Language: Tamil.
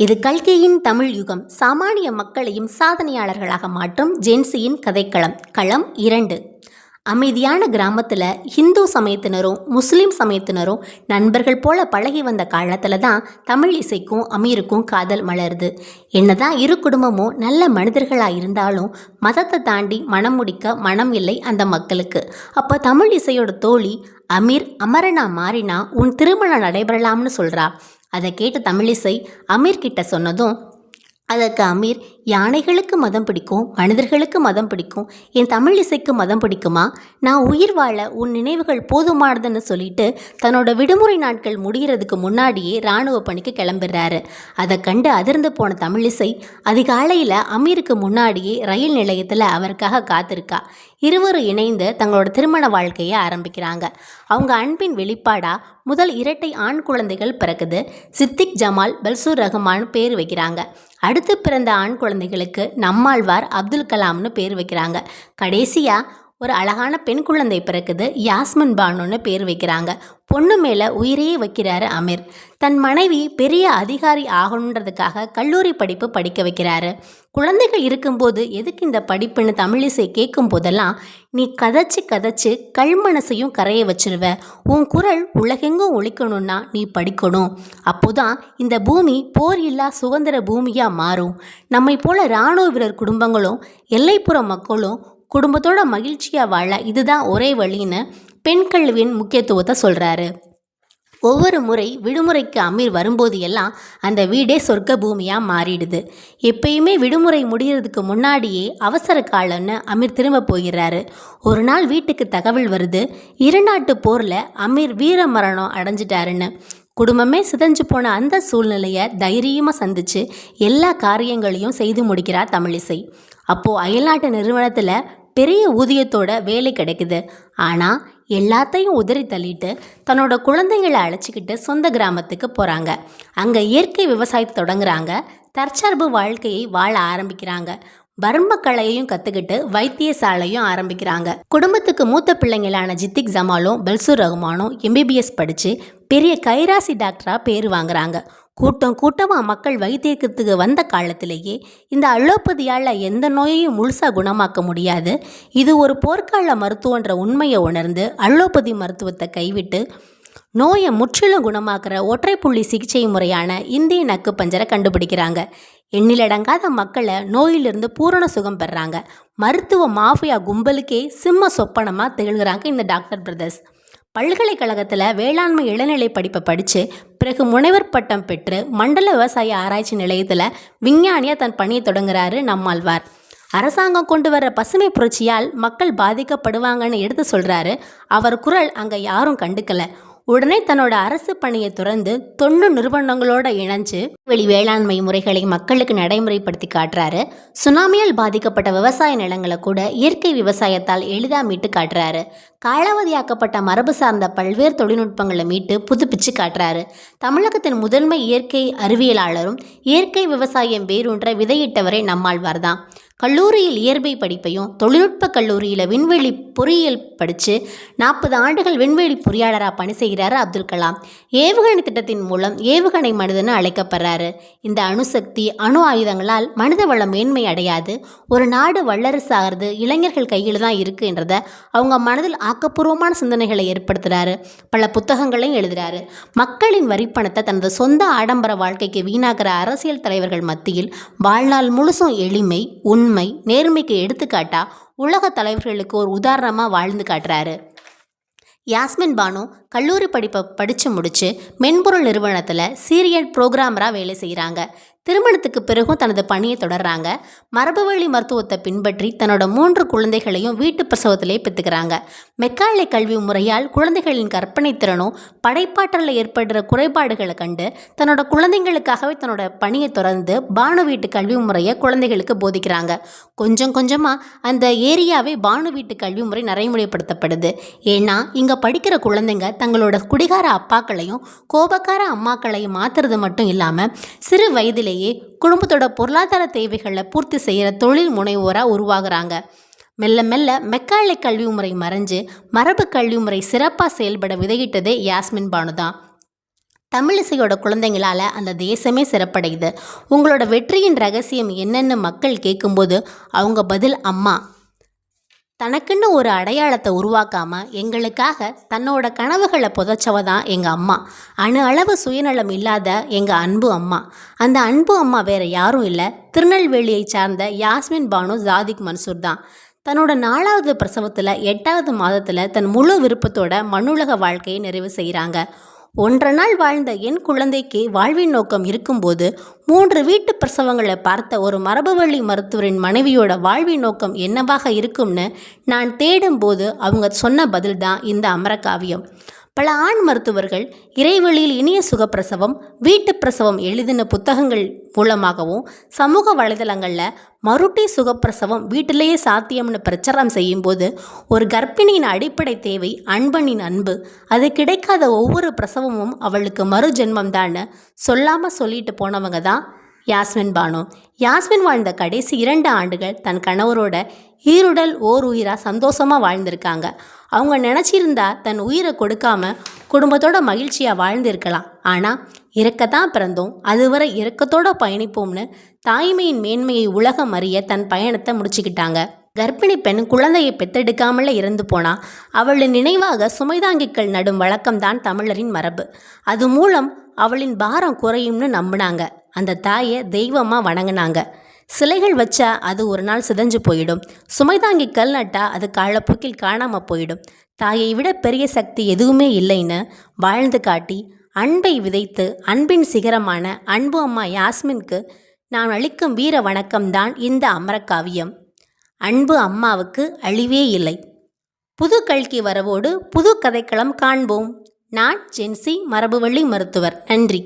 இது கல்கியின் தமிழ் யுகம். சாமானிய மக்களையும் சாதனையாளர்களாக மாற்றும் ஜென்சியின் கதைக்களம். களம் 2. அமைதியான கிராமத்தில் ஹிந்து சமயத்தினரும் முஸ்லீம் சமயத்தினரும் நண்பர்கள் போல பழகி வந்த காலத்தில் தான் தமிழ் இசைக்கும் அமீருக்கும் காதல் மலருது. என்னதான் இரு குடும்பமும் நல்ல மனிதர்களாக இருந்தாலும் மதத்தை தாண்டி மனம் முடிக்க மனம் இல்லை அந்த மக்களுக்கு. அப்போ தமிழ் இசையோட தோழி அமீர் அமரனா மாறினா உன் திருமணம் நடைபெறலாம்னு சொல்கிறா. அதை கேட்டு தமிழிசை அமீர் கிட்ட சொன்னதும் அதற்கு அமீர், யானைகளுக்கு மதம் பிடிக்கும், மனிதர்களுக்கு மதம் பிடிக்கும், என் தமிழ் இசைக்கு மதம் பிடிக்குமா? நான் உயிர் வாழ உன் நினைவுகள் போதுமானதுன்னு சொல்லிட்டு தன்னோட விடுமுறை நாட்கள் முடிகிறதுக்கு முன்னாடியே இராணுவ பணிக்கு கிளம்பிடுறாரு. அதை கண்டு அதிர்ந்து போன தமிழிசை அதிகாலையில் அமீருக்கு முன்னாடியே ரயில் நிலையத்தில் அவருக்காக காத்திருக்கா. இருவரும் இணைந்து தங்களோட திருமண வாழ்க்கையை ஆரம்பிக்கிறாங்க. அவங்க அன்பின் வெளிப்பாடா முதல் இரட்டை ஆண் குழந்தைகள் பிறக்குது. சித்திக் ஜமால் பல்சூர் ரஹ்மான் பேர் வைக்கிறாங்க. அடுத்து பிறந்த ஆண் குழந்தைகளுக்கு நம்மாழ்வார் அப்துல் கலாம்னு பேர் வைக்கிறாங்க. கடைசியாக ஒரு அழகான பெண் குழந்தை பிறக்குது. யாஸ்மின் பானுன்னு பேர் வைக்கிறாங்க. பொண்ணு மேலே உயிரையே வைக்கிறாரு அமீர். தன் மனைவி பெரிய அதிகாரி ஆகணுன்றதுக்காக கல்லூரி படிப்பு படிக்க வைக்கிறாரு. குழந்தைகள் இருக்கும்போது எதுக்கு இந்த படிப்புன்னு தமிழிசை கேட்கும் போதெல்லாம், நீ கதைச்சு கல்மனசையும் கரைய வச்சிருவ, உன் குரல் உலகெங்கும் ஒழிக்கணும்னா நீ படிக்கணும், அப்போதான் இந்த பூமி போர் இல்லா சுதந்திர பூமியாக மாறும், நம்மை போல இராணுவ வீரர் குடும்பங்களும் எல்லைப்புற மக்களும் குடும்பத்தோட மகிழ்ச்சியாக வாழ இதுதான் ஒரே வழின்னு பெண் கல்வியின் முக்கியத்துவத்தை சொல்கிறாரு. ஒவ்வொரு முறை விடுமுறைக்கு அமீர் வரும்போது எல்லாம் அந்த வீடே சொர்க்க பூமியாக மாறிடுது. எப்பயுமே விடுமுறை முடிகிறதுக்கு முன்னாடியே அவசர காலம்னு அமீர் திரும்ப போயிடுறாரு. ஒரு நாள் வீட்டுக்கு தகவல் வருது, இருநாட்டு போரில் அமீர் வீர மரணம் அடைஞ்சிட்டாருன்னு. குடும்பமே சிதைஞ்சு போன அந்த சூழ்நிலையை தைரியமாக சந்தித்து எல்லா காரியங்களையும் செய்து முடிக்கிறார் தமிழிசை. அப்போது அயல்நாட்டு நிறுவனத்தில் பெரிய ஊதியத்தோட வேலை கிடைக்குது. ஆனால் எல்லாத்தையும் உதறி தள்ளிட்டு தன்னோட குழந்தைங்களை அழைச்சிக்கிட்டு சொந்த கிராமத்துக்கு போகிறாங்க. அங்கே இயற்கை விவசாயத்தை தொடங்குறாங்க. தற்சார்பு வாழ்க்கையை வாழ ஆரம்பிக்கிறாங்க. பர்ம கலையையும் கற்றுக்கிட்டு வைத்தியசாலையும் ஆரம்பிக்கிறாங்க. குடும்பத்துக்கு மூத்த பிள்ளைங்களான ஜித்திக் ஜமாலும் பல்சூர் ரஹ்மானும் MBBS படித்து பெரிய கைராசி டாக்டராக பேர் வாங்குறாங்க. கூட்டமாக மக்கள் வைத்தியத்துக்கு வந்த காலத்திலேயே இந்த அலோபதியால் எந்த நோயையும் முழுசாக குணமாக்க முடியாது, இது ஒரு போர்க்கால மருத்துவன்ற உண்மையை உணர்ந்து அலோபதி மருத்துவத்தை கைவிட்டு நோயை முற்றிலும் குணமாக்குற ஒற்றைப்புள்ளி சிகிச்சை முறையான இந்திய நக்கு பஞ்சரை கண்டுபிடிக்கிறாங்க. எண்ணிலடங்காத மக்களை நோயிலிருந்து பூரண சுகம் பெறாங்க. மருத்துவ மாஃபியா கும்பலுக்கே சிம்ம சொப்பனமாக திகழ்கிறாங்க இந்த டாக்டர் பிரதர்ஸ். பல்கலைக்கழகத்தில் வேளாண்மை இளநிலை படிப்பை படித்து பிறகு முனைவர் பட்டம் பெற்று மண்டல விவசாய ஆராய்ச்சி நிலையத்தில் விஞ்ஞானியாக தன் பணியை தொடங்குறாரு நம்மாழ்வார். அரசாங்கம் கொண்டு வர பசுமை புரட்சியால் மக்கள் பாதிக்கப்படுவாங்கன்னு எடுத்து சொல்கிறாரு. அவர் குரல் அங்கே யாரும் கண்டுக்கலை. உடனே தன்னோட அரசு பணியை துறந்து தொண்டு நிறுவனங்களோட இணைஞ்சு வெளி வேளாண்மை முறைகளை மக்களுக்கு நடைமுறைப்படுத்தி காட்டுறாரு. சுனாமியால் பாதிக்கப்பட்ட விவசாய நிலங்களை கூட இயற்கை விவசாயத்தால் எளிதாக மீட்டு காட்டுறாரு. காலாவதியாக்கப்பட்ட மரபு சார்ந்த பல்வேறு தொழில்நுட்பங்களை மீட்டு புதுப்பிச்சு காட்டுறாரு. தமிழகத்தின் முதன்மை இயற்கை அறிவியலாளரும் இயற்கை விவசாயம் வேரூன்ற விதையிட்டவரே நம்மாழ்வார் தான். கல்லூரியில் இயற்கை படிப்பையும் தொழில்நுட்ப கல்லூரியில் விண்வெளி பொறியியல் படித்து 40 ஆண்டுகள் விண்வெளி பொறியாளராக பணி செய்கிறாரு அப்துல் கலாம். ஏவுகணை திட்டத்தின் மூலம் ஏவுகணை மனிதன்னு அழைக்கப்படுறாரு. இந்த அணுசக்தி அணு ஆயுதங்களால் மனித வளம் மேன்மை அடையாது, ஒரு நாடு வல்லரசு ஆகிறது இளைஞர்கள் கையில் தான் இருக்குன்றத அவங்க மனதில் ஆக்கப்பூர்வமான சிந்தனைகளை ஏற்படுத்துகிறாரு. பல புத்தகங்களையும் எழுதுகிறாரு. மக்களின் வரிப்பணத்தை தனது சொந்த ஆடம்பர வாழ்க்கைக்கு வீணாகிற அரசியல் தலைவர்கள் மத்தியில் வாழ்நாள் முழுசும் எளிமை உண்மை நேர்மைக்கு எடுத்துக்காட்டா உலக தலைவர்களுக்கு ஒரு உதாரணமாக வாழ்ந்து காட்டுறாரு. யாஸ்மின் பானு கல்லூரி படிப்பை படித்து முடித்து மென்பொருள் நிறுவனத்தில் சீரியல் புரோகிராமராக வேலை செய்கிறாங்க. திருமணத்துக்கு பிறகும் தனது பணியை தொடர்றாங்க. மரபுவழி மருத்துவத்தை பின்பற்றி தன்னோட 3 குழந்தைகளையும் வீட்டு பிரசவத்திலே பெற்றுக்கிறாங்க. மெக்காலை கல்வி முறையால் குழந்தைகளின் கற்பனை திறனும் படைப்பாற்றலில் ஏற்படுற குறைபாடுகளை கண்டு தன்னோட குழந்தைங்களுக்காகவே தன்னோட பணியை தொடர்ந்து பானு வீட்டு கல்வி முறையை குழந்தைகளுக்கு போதிக்கிறாங்க. கொஞ்சம் கொஞ்சமாக அந்த ஏரியாவே பானு வீட்டு கல்வி முறை நடைமுறைப்படுத்தப்படுது. ஏன்னா இங்கே படிக்கிற குழந்தைங்க தங்களோட குடிகார அப்பாக்களையும் கோபக்கார அம்மாக்களையும் மாற்றுறது மட்டும் இல்லாமல் சிறு வயதிலே குடும்பத்தோட பொருளாதார தேவைகளை பூர்த்தி செய்கிற தொழில் முனைவோராக உருவாகிறாங்க. மெல்ல மெல்ல மெக்காலை கல்வி முறை மறைஞ்சு மரபு கல்வி முறை சிறப்பாக செயல்பட விதையிட்டதே யாஸ்மின் பானு தான். தமிழிசையோட குழந்தைங்களால் அந்த தேசமே சிறப்படையுது. உங்களோட வெற்றியின் ரகசியம் என்னன்னு மக்கள் கேட்கும்போது அவங்க பதில் அம்மா. தனக்குன்னு ஒரு அடையாளத்தை உருவாக்காமல் எங்களுக்காக தன்னோட கனவுகளை புதைச்சவ தான் எங்கள் அம்மா. அணு அளவு சுயநலம் இல்லாத எங்கள் அன்பு அம்மா. அந்த அன்பு அம்மா வேறு யாரும் இல்லை, திருநெல்வேலியை சார்ந்த யாஸ்மின் பானு ஜாதிக் மன்சூர் தான். தன்னோட 4வது பிரசவத்தில் 8வது மாதத்தில் தன் முழு விருப்பத்தோட மண்ணுலக வாழ்க்கையை நிறைவு செய்கிறாங்க. 1.5 நாள் வாழ்ந்த என் குழந்தைக்கு வாழ்வின் நோக்கம் இருக்கும்போது 3 வீட்டு பிரசவங்களை பார்த்த ஒரு மரபுவழி மருத்துவரின் மனைவியோட வாழ்வின் நோக்கம் என்னவாக இருக்கும்னு நான் தேடும்போது அவங்க சொன்ன பதில் தான் இந்த அமரகாவியம். பல ஆண் மருத்துவர்கள் இறைவழியில் இனிய சுகப்பிரசவம், வீட்டு பிரசவம் எழுதின புத்தகங்கள் மூலமாகவும் சமூக வலைதளங்களில் மறுட்டி சுகப்பிரசவம் வீட்டிலேயே சாத்தியம்னு பிரச்சாரம் செய்யும்போது ஒரு கர்ப்பிணியின் அடிப்படை தேவை அன்பனின் அன்பு. அது கிடைக்காத ஒவ்வொரு பிரசவமும் அவளுக்கு மறு ஜென்மம்தான்னு சொல்லாமல் சொல்லிட்டு போனவங்க தான் யாஸ்மின் பானு. யாஸ்மின் வாழ்ந்த கடைசி 2 ஆண்டுகள் தன் கணவரோட ஈருடல் ஓர் உயிராக சந்தோஷமாக வாழ்ந்திருக்காங்க. அவங்க நினச்சிருந்தா தன் உயிரை கொடுக்காம குடும்பத்தோட மகிழ்ச்சியாக வாழ்ந்திருக்கலாம். ஆனால் இறக்கத்தான் பிறந்தோம், அதுவரை இறக்கத்தோடு பயணிப்போம்னு தாய்மையின் மேன்மையை உலகம் அறிய தன் பயணத்தை முடிச்சுக்கிட்டாங்க. கர்ப்பிணி பெண் குழந்தையை பெத்தெடுக்காமலே இறந்து போனால் அவளின் நினைவாக சுமைதாங்கிக்கள் நடும் வழக்கம்தான் தமிழரின் மரபு. அது மூலம் அவளின் பாரம் குறையும்னு நம்பினாங்க. அந்த தாயை தெய்வமாக வணங்கினாங்க. சிலைகள் வச்சா அது ஒரு நாள் சிதைஞ்சு போயிடும், சுமைதாங்கி கல் நட்டா அது காலப்போக்கில் காணாமல் போயிடும். தாயை விட பெரிய சக்தி எதுவுமே இல்லைன்னு வாழ்ந்து காட்டி அன்பை விதைத்து அன்பின் சிகரமான அன்பு அம்மா யாஸ்மினுக்கு நான் அளிக்கும் வீர வணக்கம்தான் இந்த அமரகாவியம். அன்பு அம்மாவுக்கு அழிவே இல்லை. புது கல்கி வரவோடு புது கதைக்களம் காண்போம். நான் ஜென்சி, மரபுவழி மருத்துவர். நன்றி.